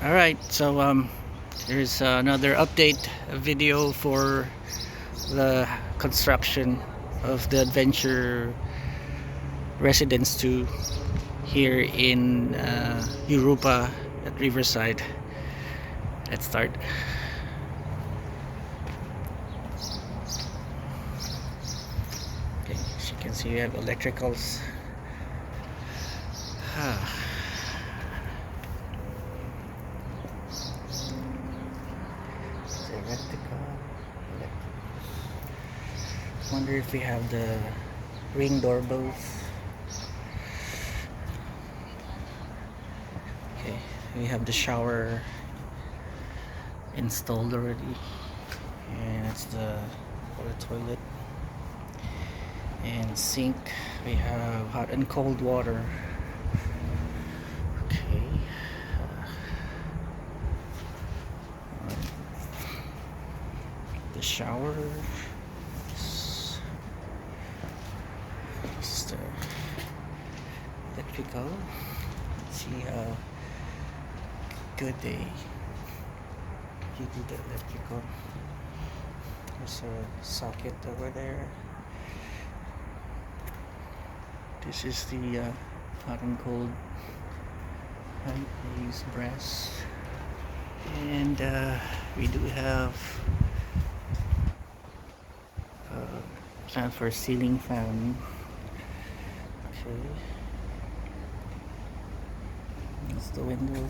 Alright, so here's another update video for the construction of the Adventure Residence 2 here in Jurupa at Riverside. Let's start. Okay, as you can see, we have electricals. Wonder if we have the ring doorbells. Okay, we have the shower installed already, and it's the toilet and sink. We have hot and cold water. Okay. The shower. Just electrical. Let's see how good they give you the electrical. There's a socket over there. This is the hot and cold. They use brass, and we do have plan for a ceiling fan. Okay, that's the window.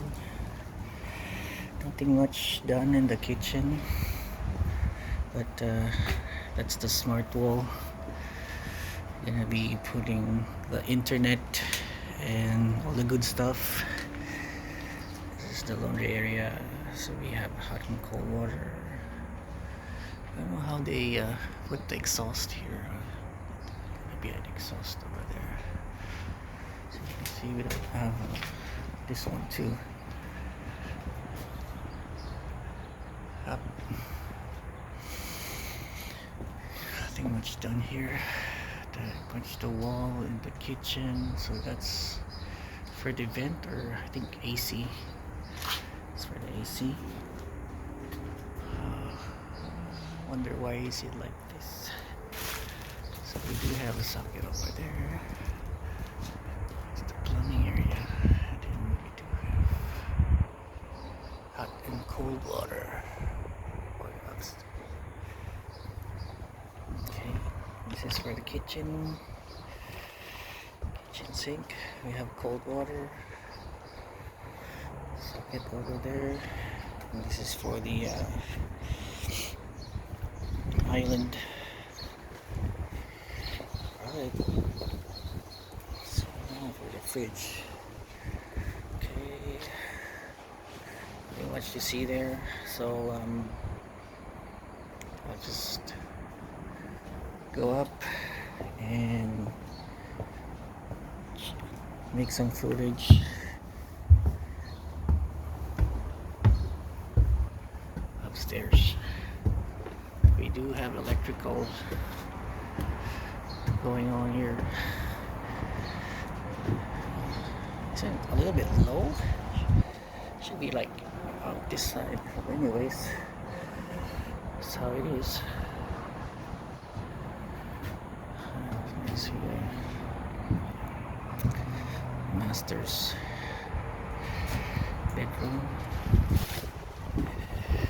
Nothing much done in the kitchen, but that's the smart wall. Gonna be putting the internet and all the good stuff. This is the laundry area, so we have hot and cold water. I don't know how they put the exhaust here. Maybe an exhaust over there. So you can see we don't have this one too. Nothing much done here. Punched the wall in the kitchen, so that's for the vent, or I think AC. It's for the AC. Wonder why is it like this. So we do have a socket over there. It's the plumbing area. And then we do have hot and cold water. Okay, this is for the kitchen sink. We have cold water socket over there, and this is for the island. Alright, so now for the fridge. Okay, pretty much to see there. So I'll just go up and make some footage. Upstairs we do have electrical going on here. Isn't a little bit low? Should be like out this side. Anyways, that's how it is. Let me see there. Master's bedroom.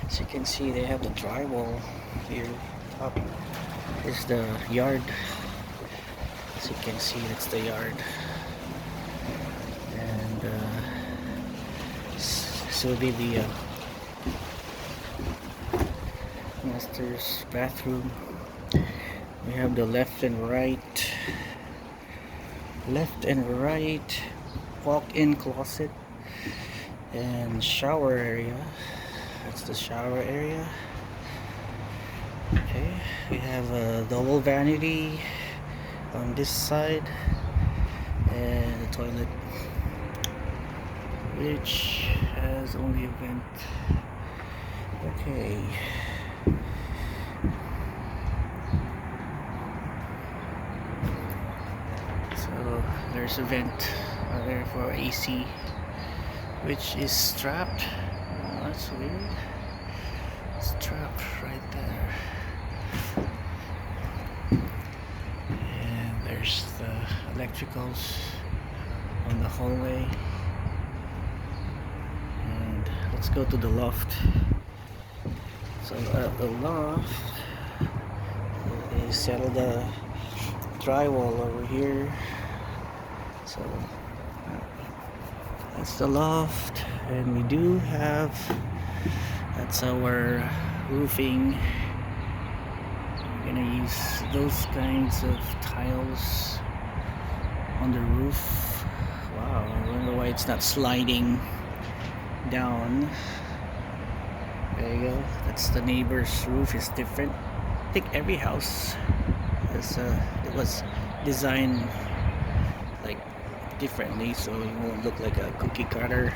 As you can see, they have the drywall here. Top is the yard. As you can see, that's the yard. And so will be the master's bathroom. We have the left and right walk-in closet and shower area. That's the shower area. Okay, we have a double vanity on this side, and the toilet, which has only a vent. Okay, so there's a vent there for AC, which is strapped that's weird. It's trapped right there. And there's the electricals on the hallway. And let's go to the loft. So at the loft, they settled the drywall over here. So that's the loft, and we do have, that's our roofing. We're gonna use those kinds of tiles on the roof. Wow, I wonder why it's not sliding down. There you go. That's the neighbor's roof, is different. I think every house is it was designed like differently, so it won't look like a cookie cutter.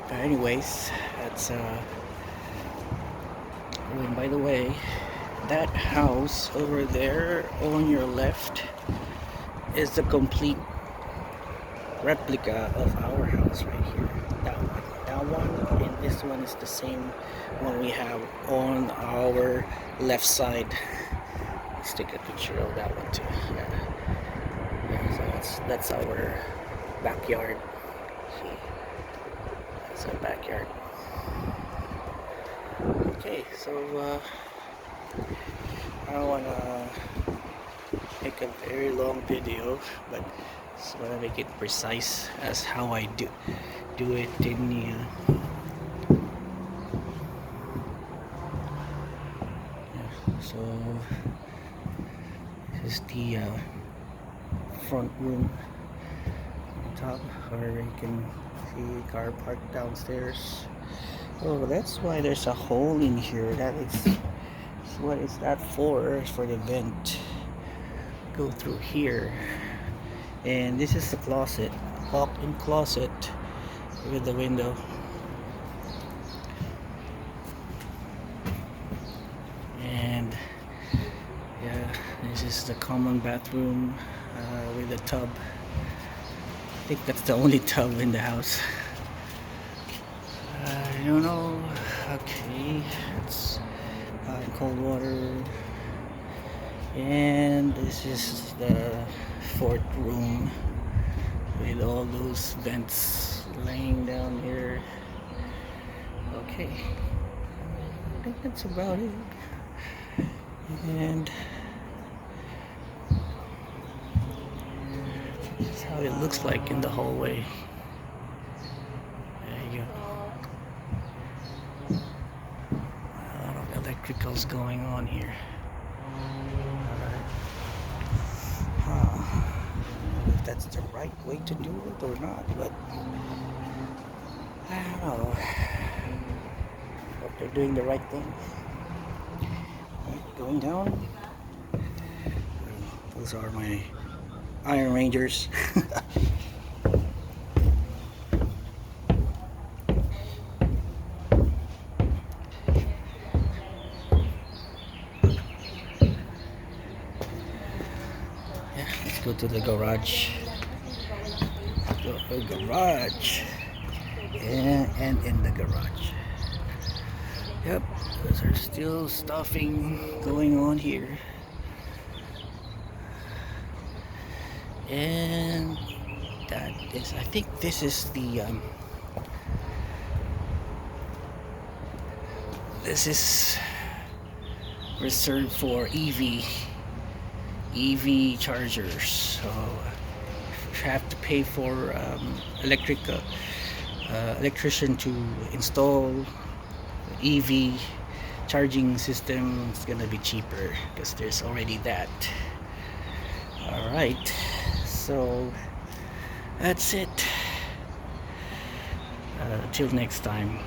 But anyways, that's oh, and by the way, that house over there on your left is the complete replica of our house right here. That one and this one is the same one we have on our left side. Let's take a picture of that one too. Yeah, so that's our backyard. See, that's our backyard. Okay, so I don't want to make a very long video, but just want to make it precise as how I do it in the so this is the front room on top, where you can see a car parked downstairs. Oh, that's why there's a hole in here. That is, what is that for? It's for the vent. Go through here, and this is the closet, walk-in closet with the window. And yeah, this is the common bathroom with a tub. I think that's the only tub in the house. I don't know. Okay, it's cold water. And this is the fourth room with all those vents laying down here. Okay, I think that's about it. And that's how it looks like in the hallway. There you go. A lot of electricals going on here. If that's the right way to do it or not, but I don't know. Hope they're doing the right thing. Right, going down. Those are my Iron Rangers. Go to the garage. Garage. And in the garage. Yep, there's still stuffing going on here. And that is, I think this is the this is reserved for EV chargers, so you have to pay for electrician to install EV charging system. It's gonna be cheaper because there's already that. Alright, so that's it. Till next time.